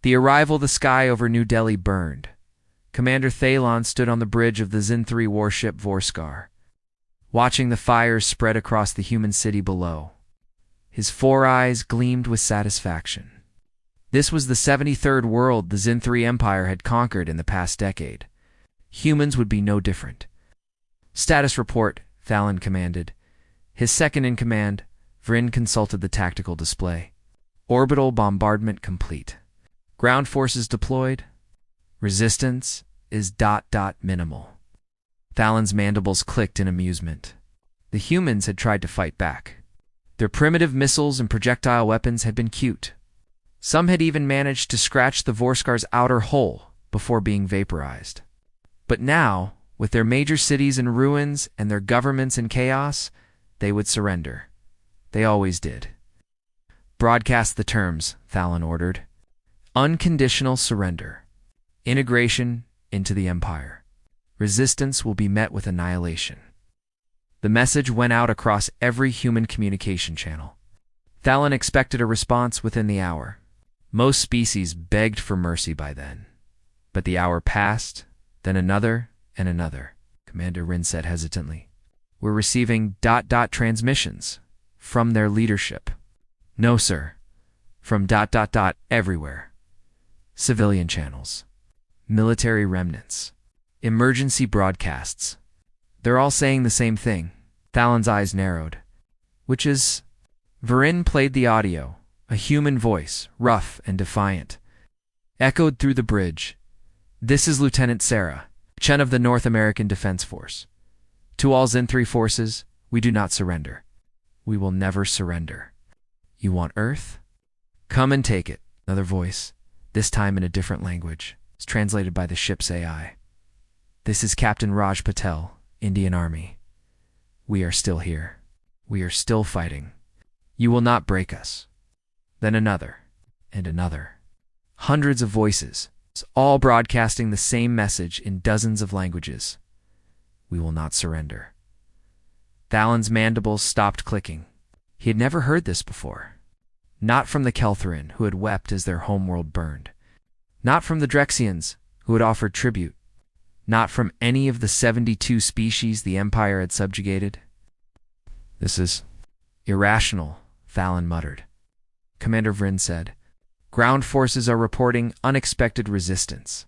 The arrival, the sky over New Delhi burned. Commander Thalon stood on the bridge of the Zin-3 warship Vorskar, watching the fires spread across the human city below. His 4 eyes gleamed with satisfaction. This was the 73rd world the Zin-3 Empire had conquered in the past decade. Humans would be no different. "Status report," Thalon commanded. His second-in-command, Vryn, consulted the tactical display. "Orbital bombardment complete. Ground forces deployed. Resistance is ... minimal." Thalon's mandibles clicked in amusement. The humans had tried to fight back. Their primitive missiles and projectile weapons had been cute. Some had even managed to scratch the Vorskar's outer hull before being vaporized. But now, with their major cities in ruins and their governments in chaos, they would surrender. They always did. "Broadcast the terms," Thalon ordered. "Unconditional surrender. Integration into the Empire. Resistance will be met with annihilation." The message went out across every human communication channel. Thalon expected a response within the hour. Most species begged for mercy by then. But the hour passed, then another and another. Commander Vryn said hesitantly. "We're receiving ... transmissions from their leadership." "No, sir. From ... everywhere. Civilian channels. Military remnants. Emergency broadcasts. They're all saying the same thing." Thalon's eyes narrowed. "Which is?" Vryn played the audio, a human voice, rough and defiant. Echoed through the bridge. "This is Lieutenant Sarah, Chen of the North American Defense Force. To all Zin-3 forces, we do not surrender. We will never surrender. You want Earth? Come and take it." Another voice, this time in a different language, is translated by the ship's AI. "This is Captain Raj Patel, Indian Army. We are still here. We are still fighting. You will not break us." Then another, and another. Hundreds of voices, all broadcasting the same message in dozens of languages. We will not surrender. Thalon's mandibles stopped clicking. He had never heard this before. Not from the Kelthrin, who had wept as their homeworld burned. Not from the Drexians, who had offered tribute. Not from any of the 72 species the Empire had subjugated. "This is irrational," Thalon muttered. Commander Vryn said, "Ground forces are reporting unexpected resistance.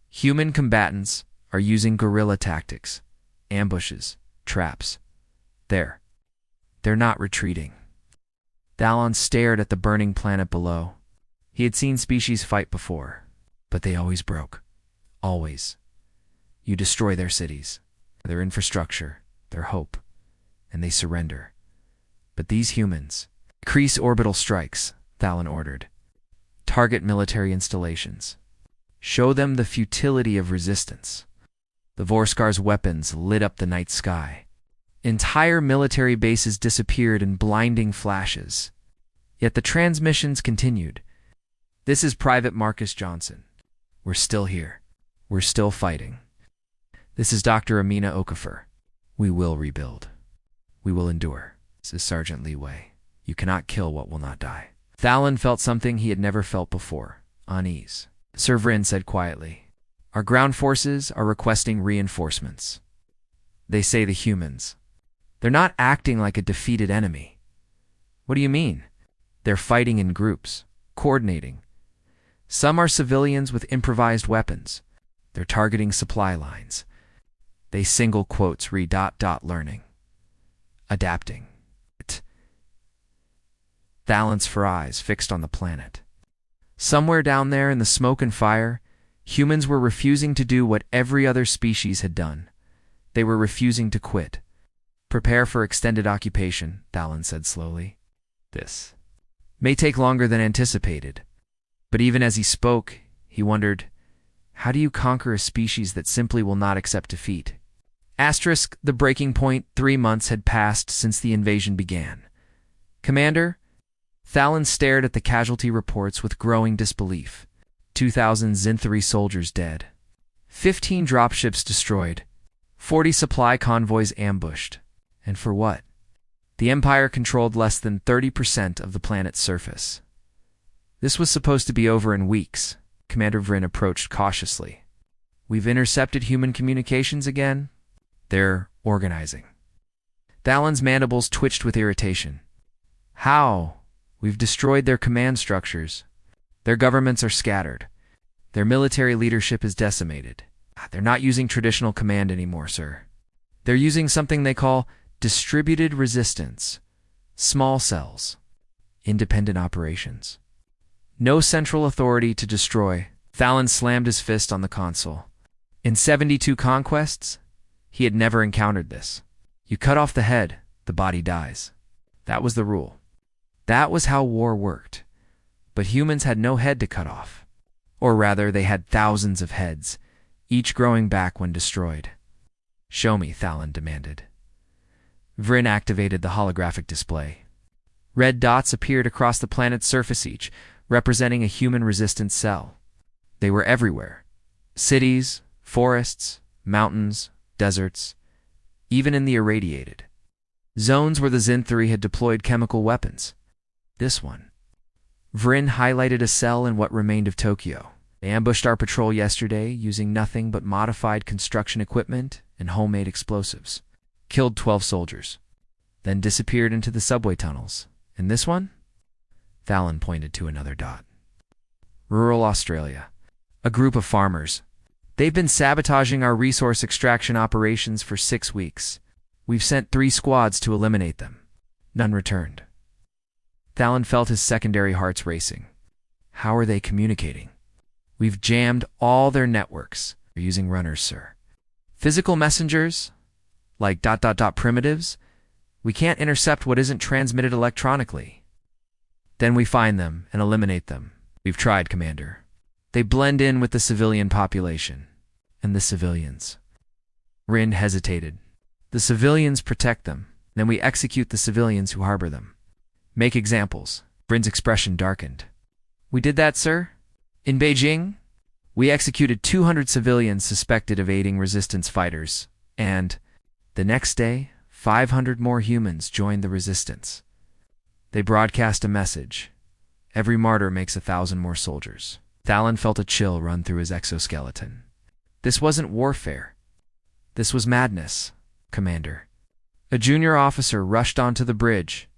Human combatants are using guerrilla tactics, ambushes, traps. They're not retreating." Thalon stared at the burning planet below. He had seen species fight before, but they always broke. Always. You destroy their cities, their infrastructure, their hope, and they surrender. But these humans... "Increase orbital strikes," Thalon ordered. "Target military installations. Show them the futility of resistance." The Vorskar's weapons lit up the night sky. Entire military bases disappeared in blinding flashes. Yet the transmissions continued. "This is Private Marcus Johnson. We're still here. We're still fighting. This is Dr. Amina Okafor. We will rebuild. We will endure. This is Sergeant Li Wei. You cannot kill what will not die." Thalon felt something he had never felt before, unease. Sir Vryn said quietly, "Our ground forces are requesting reinforcements. They say the humans. They're not acting like a defeated enemy." "What do you mean?" "They're fighting in groups, coordinating. Some are civilians with improvised weapons. They're targeting supply lines. They single quotes learning. Adapting." Thalon's eyes fixed on the planet. Somewhere down there in the smoke and fire, humans were refusing to do what every other species had done. They were refusing to quit. "Prepare for extended occupation," Thalon said slowly. "This may take longer than anticipated." But even as he spoke, he wondered, how do you conquer a species that simply will not accept defeat? The breaking point, 3 months had passed since the invasion began. "Commander?" Thalon stared at the casualty reports with growing disbelief. 2,000 Zin-3 soldiers dead. 15 dropships destroyed. 40 supply convoys ambushed. And for what? The Empire controlled less than 30% of the planet's surface. This was supposed to be over in weeks. Commander Vryn approached cautiously. We've intercepted human communications again? They're organizing. Thalin's mandibles twitched with irritation. How? We've destroyed their command structures. Their governments are scattered. Their military leadership is decimated. They're not using traditional command anymore, sir. They're using something they call distributed resistance, small cells, independent operations. No central authority to destroy. Thalin slammed his fist on the console. In 72 conquests, he had never encountered this. You cut off the head, the body dies. That was the rule. That was how war worked. But humans had no head to cut off. Or rather, they had thousands of heads, each growing back when destroyed. Show me, Thalin demanded. Vryn activated the holographic display. Red dots appeared across the planet's surface, each representing a human-resistant cell. They were everywhere. Cities, forests, mountains, deserts, even in the irradiated zones where the Zin-3 had deployed chemical weapons. This one. Vryn highlighted a cell in what remained of Tokyo. They ambushed our patrol yesterday using nothing but modified construction equipment and homemade explosives. Killed 12 soldiers. Then disappeared into the subway tunnels. And this one? Thalin pointed to another dot. Rural Australia. A group of farmers. They've been sabotaging our resource extraction operations for 6 weeks. We've sent 3 squads to eliminate them. None returned. Thalin felt his secondary hearts racing. How are they communicating? We've jammed all their networks. They're using runners, sir. Physical messengers, like ... primitives, we can't intercept what isn't transmitted electronically. Then we find them and eliminate them. We've tried, Commander. They blend in with the civilian population. And the civilians. Vryn hesitated. The civilians protect them. Then we execute the civilians who harbor them. Make examples. Vryn's expression darkened. We did that, sir. In Beijing, we executed 200 civilians suspected of aiding resistance fighters, and the next day, 500 more humans joined the resistance. They broadcast a message. Every martyr makes 1,000 more soldiers. Thalin felt a chill run through his exoskeleton. This wasn't warfare. This was madness, Commander. A junior officer rushed onto the bridge.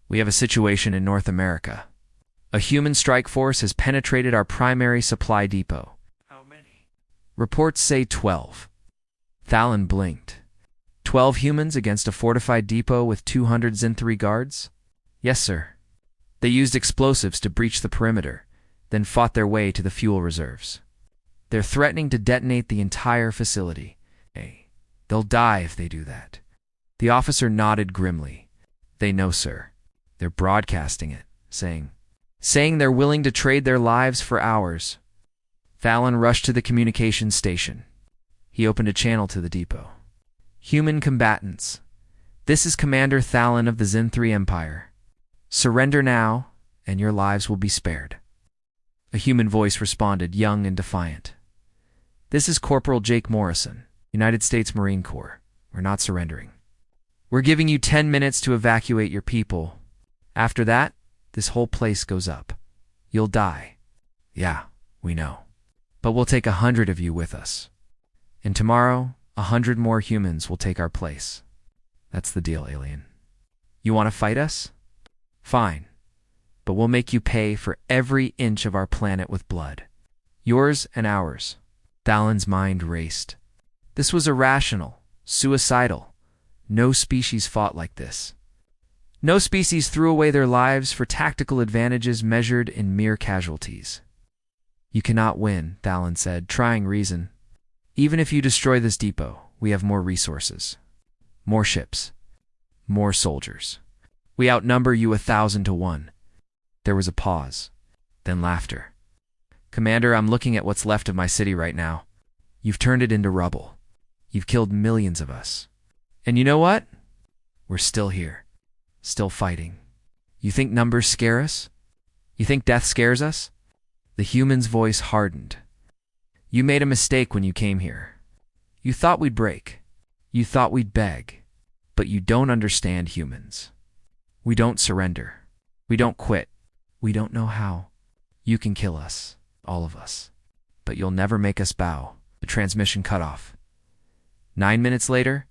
We have a situation in North America. A human strike force has penetrated our primary supply depot. How many? Reports say 12. Thalin blinked. 12 humans against a fortified depot with 200 Zin-3 guards? Yes, sir. They used explosives to breach the perimeter, then fought their way to the fuel reserves. They're threatening to detonate the entire facility. Hey, they'll die if they do that. The officer nodded grimly. They know, sir. They're broadcasting it, saying they're willing to trade their lives for ours. Thalin rushed to the communications station. He opened a channel to the depot. Human combatants. This is Commander Thalin of the Zin-3 Empire. Surrender now, and your lives will be spared. A human voice responded, young and defiant. This is Corporal Jake Morrison, United States Marine Corps. We're not surrendering. We're giving you 10 minutes to evacuate your people. After that, this whole place goes up. You'll die. Yeah, we know. But we'll take 100 of you with us. And tomorrow, 100 more humans will take our place. That's the deal, alien. You want to fight us? Fine. But we'll make you pay for every inch of our planet with blood. Yours and ours. Thalin's mind raced. This was irrational, suicidal. No species fought like this. No species threw away their lives for tactical advantages measured in mere casualties. You cannot win, Thalin said, trying reason. Even if you destroy this depot, we have more resources. More ships. More soldiers. We outnumber you 1,000 to 1. There was a pause, then laughter. Commander, I'm looking at what's left of my city right now. You've turned it into rubble. You've killed millions of us. And you know what? We're still here. Still fighting. You think numbers scare us? You think death scares us? The human's voice hardened. You made a mistake when you came here. You thought we'd break. You thought we'd beg. But you don't understand humans. We don't surrender. We don't quit. We don't know how. You can kill us, all of us, but you'll never make us bow. The transmission cut off. 9 minutes later,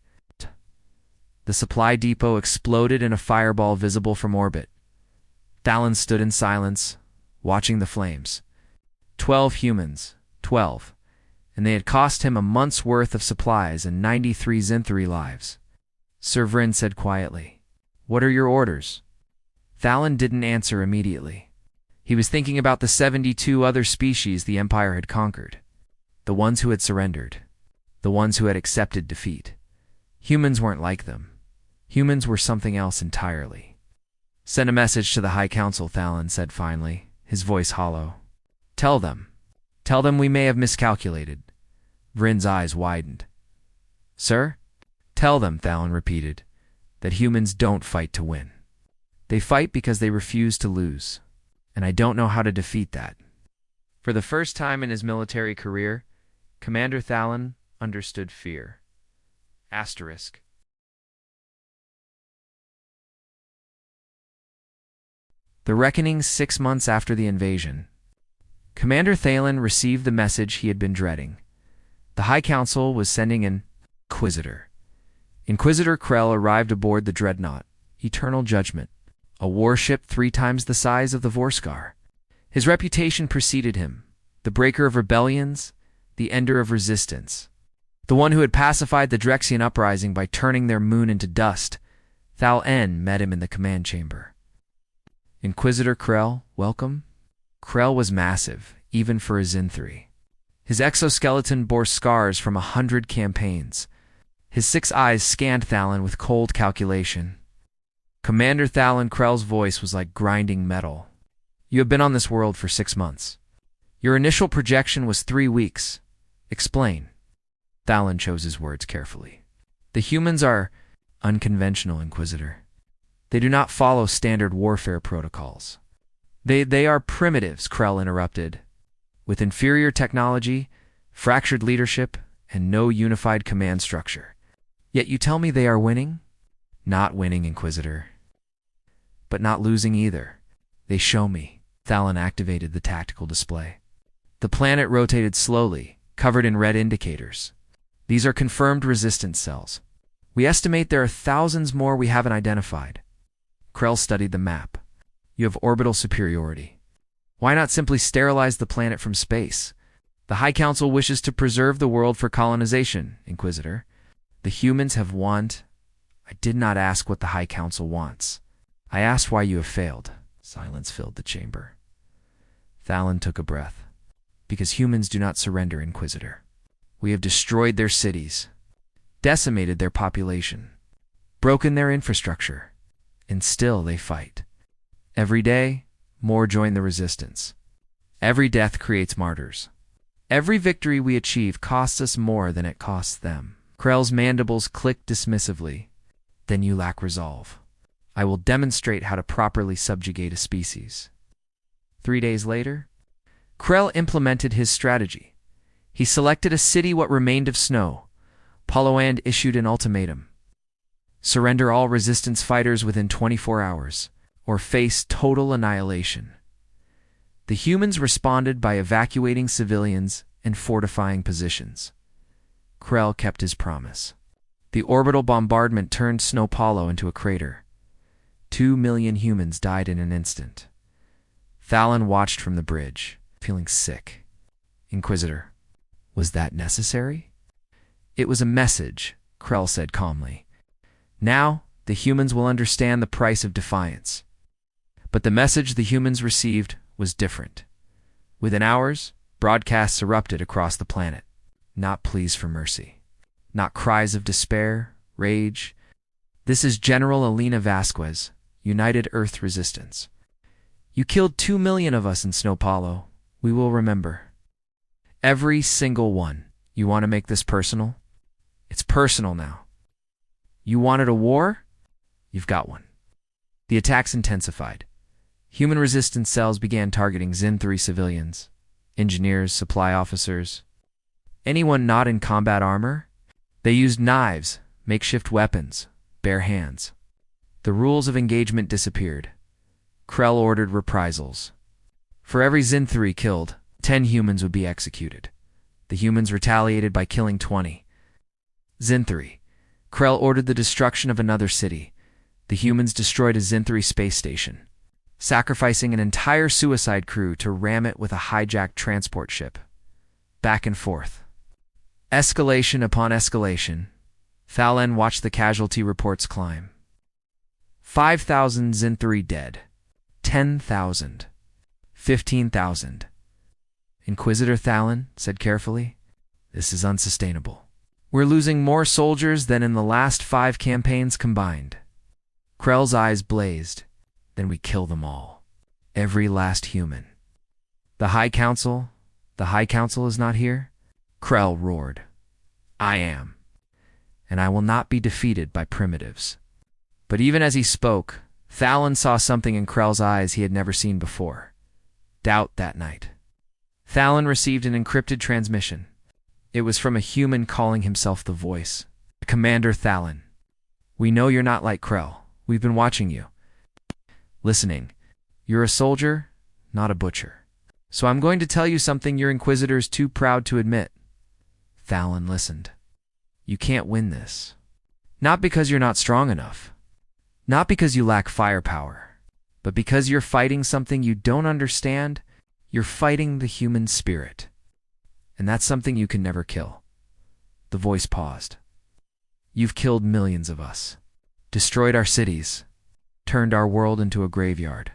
the supply depot exploded in a fireball visible from orbit. Thalen stood in silence, watching the flames. 12 humans, 12, and they had cost him a month's worth of supplies and 93 Zinthri lives. Sir Vryn said quietly, "What are your orders?" Thalen didn't answer immediately. He was thinking about the 72 other species the Empire had conquered. The ones who had surrendered. The ones who had accepted defeat. Humans weren't like them. Humans were something else entirely. "Send a message to the High Council," Thalen said finally, his voice hollow. Tell them we may have miscalculated." Vryn's eyes widened. "Sir?" "Tell them," Thalen repeated, "that humans don't fight to win. They fight because they refuse to lose, and I don't know how to defeat that." For the first time in his military career, Commander Thalen understood fear. Asterisk. The Reckoning 6 months after the invasion. Commander Thalen received the message he had been dreading. The High Council was sending an Inquisitor. Inquisitor Krell arrived aboard the dreadnought, Eternal Judgment, a warship 3 times the size of the Vorskar. His reputation preceded him, the breaker of rebellions, the ender of resistance, the one who had pacified the Drexian uprising by turning their moon into dust. Thal-En met him in the command chamber. "Inquisitor Krell, welcome." Krell was massive, even for a Zinthri. His exoskeleton bore scars from 100 campaigns. His 6 eyes scanned Thalen with cold calculation. Commander Thalen, Krell's voice was like grinding metal. "You have been on this world for 6 months. Your initial projection was 3 weeks. Explain." Thalen chose his words carefully. "The humans are unconventional, Inquisitor. They do not follow standard warfare protocols. They are primitives," Krell interrupted, "with inferior technology, fractured leadership, and no unified command structure. Yet you tell me they are winning?" "Not winning, Inquisitor. But not losing either. They show me." Thalen activated the tactical display. The planet rotated slowly, covered in red indicators. "These are confirmed resistance cells. We estimate there are thousands more we haven't identified." Krell studied the map. "You have orbital superiority. Why not simply sterilize the planet from space? The High Council wishes to preserve the world for colonization, Inquisitor. The humans have won. I did not ask what the High Council wants. I asked why you have failed." Silence filled the chamber. Thalen took a breath. "Because humans do not surrender, Inquisitor. We have destroyed their cities, decimated their population, broken their infrastructure, and still they fight. Every day, more join the resistance. Every death creates martyrs. Every victory we achieve costs us more than it costs them." Krell's mandibles clicked dismissively. "Then you lack resolve. I will demonstrate how to properly subjugate a species." 3 days later, Krell implemented his strategy. He selected a city what remained of snow. Poloand issued an ultimatum. Surrender all resistance fighters within 24 hours, or face total annihilation. The humans responded by evacuating civilians and fortifying positions. Krell kept his promise. The orbital bombardment turned Snow Polo into a crater. 2 million humans died in an instant. Thalen watched from the bridge, feeling sick. "Inquisitor, was that necessary?" "It was a message," Krell said calmly. "Now, the humans will understand the price of defiance." But the message the humans received was different. Within hours, broadcasts erupted across the planet. Not pleas for mercy. Not cries of despair, rage. "This is General Alina Vasquez, United Earth Resistance. You killed 2 million of us in Snow Polo. We will remember. Every single one. You want to make this personal? It's personal now. You wanted a war? You've got one." The attacks intensified. Human resistance cells began targeting Zinthri civilians, engineers, supply officers, anyone not in combat armor. They used knives, makeshift weapons, bare hands. The rules of engagement disappeared. Krell ordered reprisals. For every Zin-3 killed, 10 humans would be executed. The humans retaliated by killing 20. Zin-3. Krell ordered the destruction of another city. The humans destroyed a Zin-3 space station, sacrificing an entire suicide crew to ram it with a hijacked transport ship. Back and forth. Escalation upon escalation. Thalen watched the casualty reports climb. 5,000 Zin-3 dead. 10,000. 15,000. Inquisitor Thalen said carefully, "This is unsustainable. We're losing more soldiers than in the last 5 campaigns combined." Krell's eyes blazed. "Then we kill them all. Every last human." The High Council is not here?" Krell roared. "I am. And I will not be defeated by primitives." But even as he spoke, Thalen saw something in Krell's eyes he had never seen before. Doubt that night. Thalen received an encrypted transmission. It was from a human calling himself the Voice. "Commander Thalen, we know you're not like Krell. We've been watching you. Listening. You're a soldier, not a butcher. So I'm going to tell you something your Inquisitor's too proud to admit." Thalen listened. "You can't win this. Not because you're not strong enough. Not because you lack firepower. But because you're fighting something you don't understand. You're fighting the human spirit. And that's something you can never kill." The Voice paused. "You've killed millions of us. Destroyed our cities. Turned our world into a graveyard.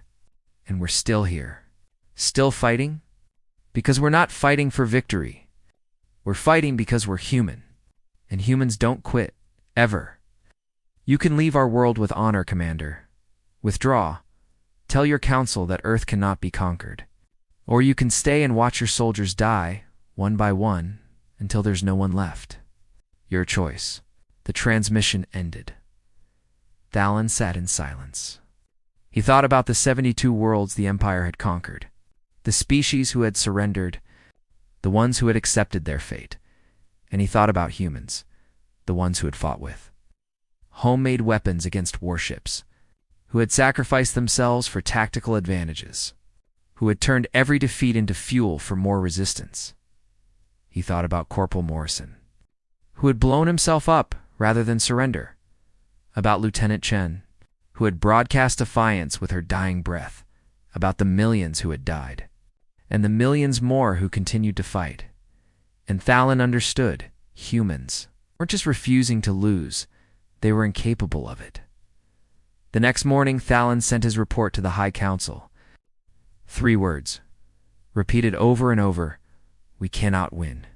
And we're still here. Still fighting? Because we're not fighting for victory. We're fighting because we're human. And humans don't quit. Ever. You can leave our world with honor, Commander. Withdraw. Tell your council that Earth cannot be conquered. Or you can stay and watch your soldiers die, one by one, until there's no one left. Your choice." The transmission ended. Thalen sat in silence. He thought about the 72 worlds the Empire had conquered, the species who had surrendered, the ones who had accepted their fate, and he thought about humans, the ones who had fought with homemade weapons against warships, who had sacrificed themselves for tactical advantages, who had turned every defeat into fuel for more resistance. He thought about Corporal Morrison, who had blown himself up rather than surrender, about Lieutenant Chen, who had broadcast defiance with her dying breath, about the millions who had died, and the millions more who continued to fight. And Thalen understood humans weren't just refusing to lose, they were incapable of it. The next morning, Thalen sent his report to the High Council. 3 words, repeated over and over: "We cannot win."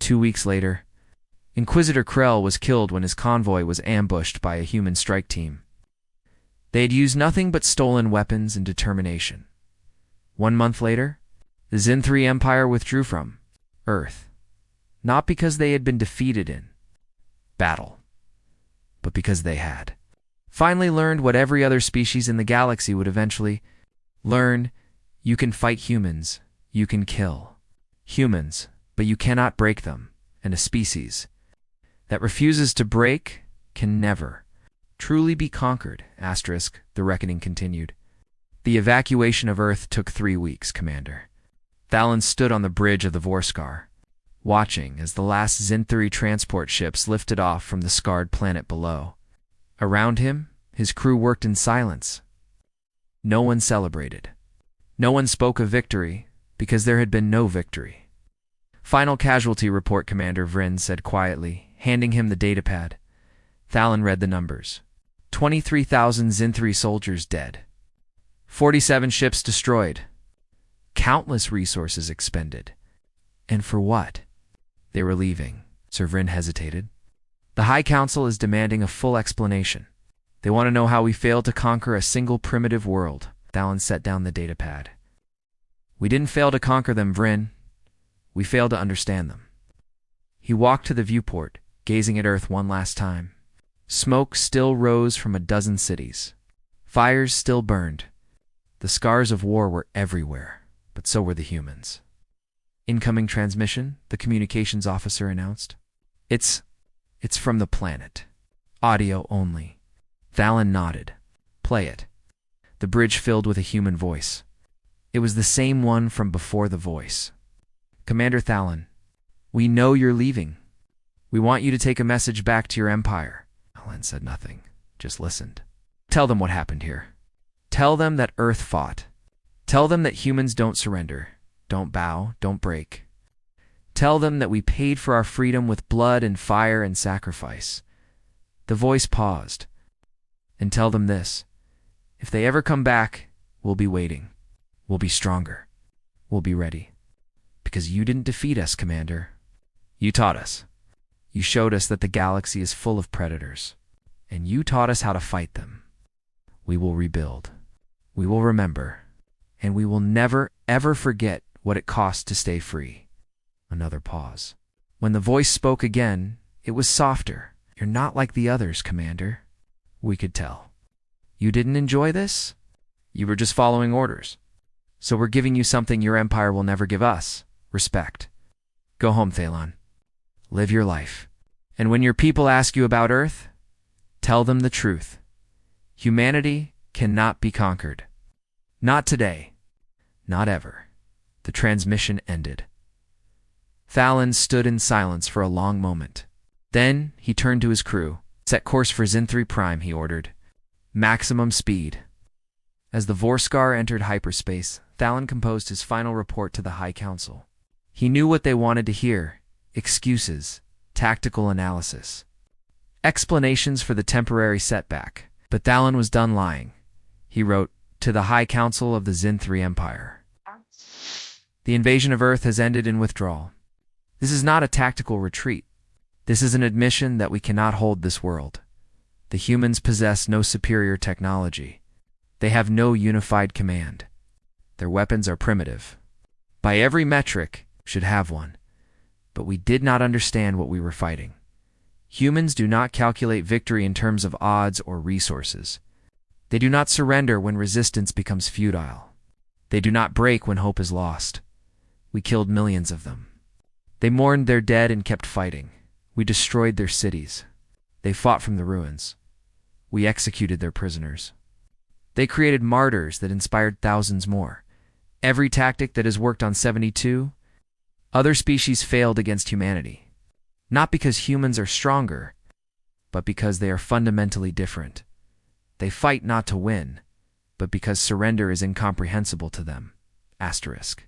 2 weeks later, Inquisitor Krell was killed when his convoy was ambushed by a human strike team. They had used nothing but stolen weapons and determination. 1 month later, the Zin-3 Empire withdrew from Earth, not because they had been defeated in battle, but because they had finally learned what every other species in the galaxy would eventually learn: you can fight humans, you can kill humans, but you cannot break them, and a species that refuses to break can never truly be conquered. The reckoning continued. The evacuation of Earth took 3 weeks, Commander. Thalen stood on the bridge of the Vorskar, watching as the last Zin-3 transport ships lifted off from the scarred planet below. Around him, his crew worked in silence. No one celebrated. No one spoke of victory, because there had been no victory. "Final casualty report," Commander Vryn said quietly, handing him the datapad. Thalen read the numbers. 23,000 Zin-3 soldiers dead. 47 ships destroyed. Countless resources expended. And for what? They were leaving. Sir Vryn hesitated. "The High Council is demanding a full explanation. They want to know how we failed to conquer a single primitive world." Thalen set down the datapad. "We didn't fail to conquer them, Vryn. We failed to understand them." He walked to the viewport, gazing at Earth one last time. Smoke still rose from a dozen cities. Fires still burned. The scars of war were everywhere, but so were the humans. "Incoming transmission," the communications officer announced. It's from the planet. Audio only." Thalen nodded. "Play it." The bridge filled with a human voice. It was the same one from before the voice. "Commander Thalon, we know you're leaving. We want you to take a message back to your empire." Thalon said nothing, just listened. "Tell them what happened here. Tell them that Earth fought. Tell them that humans don't surrender, don't bow, don't break. Tell them that we paid for our freedom with blood and fire and sacrifice." The voice paused. "And tell them this. If they ever come back, we'll be waiting. We'll be stronger. We'll be ready. Because you didn't defeat us, Commander. You taught us. You showed us that the galaxy is full of predators. And you taught us how to fight them. We will rebuild. We will remember. And we will never, ever forget what it cost to stay free." Another pause. When the voice spoke again, it was softer. "You're not like the others, Commander." We could tell. "You didn't enjoy this? You were just following orders. So we're giving you something your empire will never give us: respect. Go home, Thalon. Live your life. And when your people ask you about Earth, tell them the truth. Humanity cannot be conquered. Not today. Not ever." The transmission ended. Thalon stood in silence for a long moment. Then he turned to his crew. "Set course for Zin-3 Prime," he ordered. "Maximum speed." As the Vorskar entered hyperspace, Thalon composed his final report to the High Council. He knew what they wanted to hear: excuses, tactical analysis, explanations for the temporary setback. But Thalon was done lying. He wrote, "To the High Council of the Zin-3 Empire. The invasion of Earth has ended in withdrawal. This is not a tactical retreat. This is an admission that we cannot hold this world. The humans possess no superior technology. They have no unified command. Their weapons are primitive. By every metric, should have one. But we did not understand what we were fighting. Humans do not calculate victory in terms of odds or resources. They do not surrender when resistance becomes futile. They do not break when hope is lost. We killed millions of them. They mourned their dead and kept fighting. We destroyed their cities. They fought from the ruins. We executed their prisoners. They created martyrs that inspired thousands more. Every tactic that has worked on 72, other species failed against humanity. Not because humans are stronger, but because they are fundamentally different. They fight not to win, but because surrender is incomprehensible to them. Asterisk.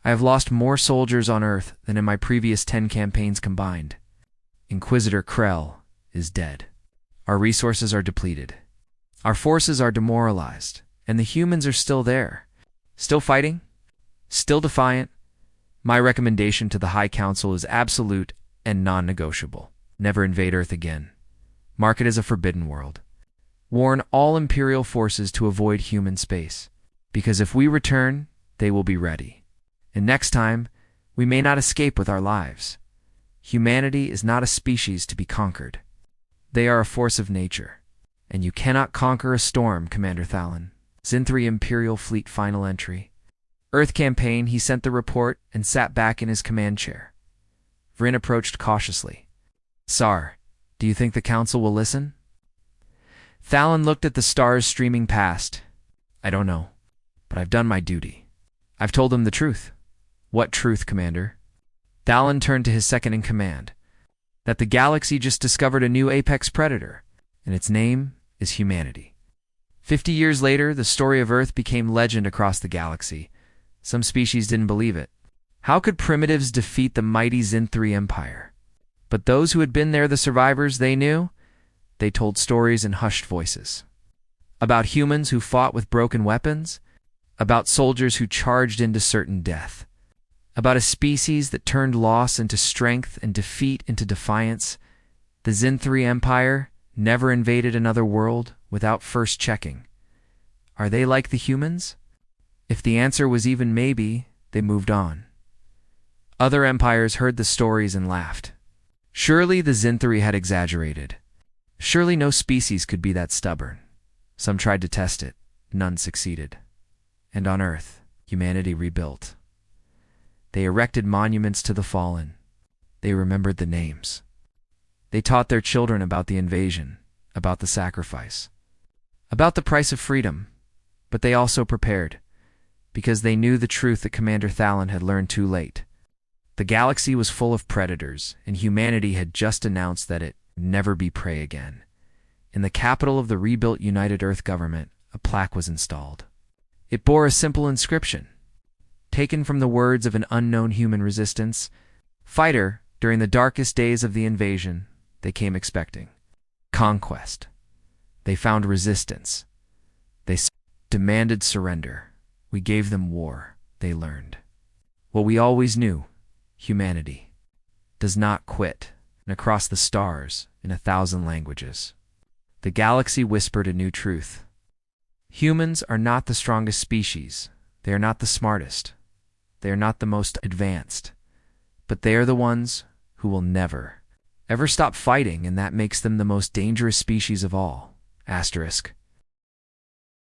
I have lost more soldiers on Earth than in my previous 10 campaigns combined. Inquisitor Krell is dead. Our resources are depleted. Our forces are demoralized, and the humans are still there. Still fighting? Still defiant? My recommendation to the High Council is absolute and non-negotiable. Never invade Earth again. Mark it as a forbidden world. Warn all Imperial forces to avoid human space, because if we return, they will be ready. And next time, we may not escape with our lives. Humanity is not a species to be conquered. They are a force of nature. And you cannot conquer a storm, Commander Thalon. Zin-3 Imperial Fleet final entry. Earth campaign, he sent the report and sat back in his command chair. Vryn approached cautiously. "Sar, do you think the Council will listen?" Thalon looked at the stars streaming past. "I don't know, but I've done my duty. I've told them the truth." "What truth, Commander?" Thalon turned to his second-in-command. "That the galaxy just discovered a new apex predator, and its name is humanity. 50 years later, the story of Earth became legend across the galaxy. Some species didn't believe it. How could primitives defeat the mighty Zin-3 Empire? But those who had been there, the survivors, they knew. They told stories in hushed voices. About humans who fought with broken weapons. About soldiers who charged into certain death. About a species that turned loss into strength and defeat into defiance. The Zin-3 Empire never invaded another world without first checking. Are they like the humans? If the answer was even maybe, they moved on. Other empires heard the stories and laughed. Surely the Zin-3 had exaggerated. Surely no species could be that stubborn. Some tried to test it. None succeeded. And on Earth, humanity rebuilt. They erected monuments to the fallen. They remembered the names. They taught their children about the invasion, about the sacrifice. about the price of freedom, but they also prepared, because they knew the truth that Commander Thallon had learned too late. The galaxy was full of predators, and humanity had just announced that it would never be prey again. In the capital of the rebuilt United Earth government, a plaque was installed. It bore a simple inscription, taken from the words of an unknown human resistance fighter during the darkest days of the invasion. They came expecting conquest. They found resistance. They demanded surrender. We gave them war, they learned. What we always knew, humanity does not quit, and across the stars, in 1,000 languages, the galaxy whispered a new truth. Humans are not the strongest species. They are not the smartest. They are not the most advanced. But they are the ones who will never, ever stop fighting, and that makes them the most dangerous species of all. Asterisk.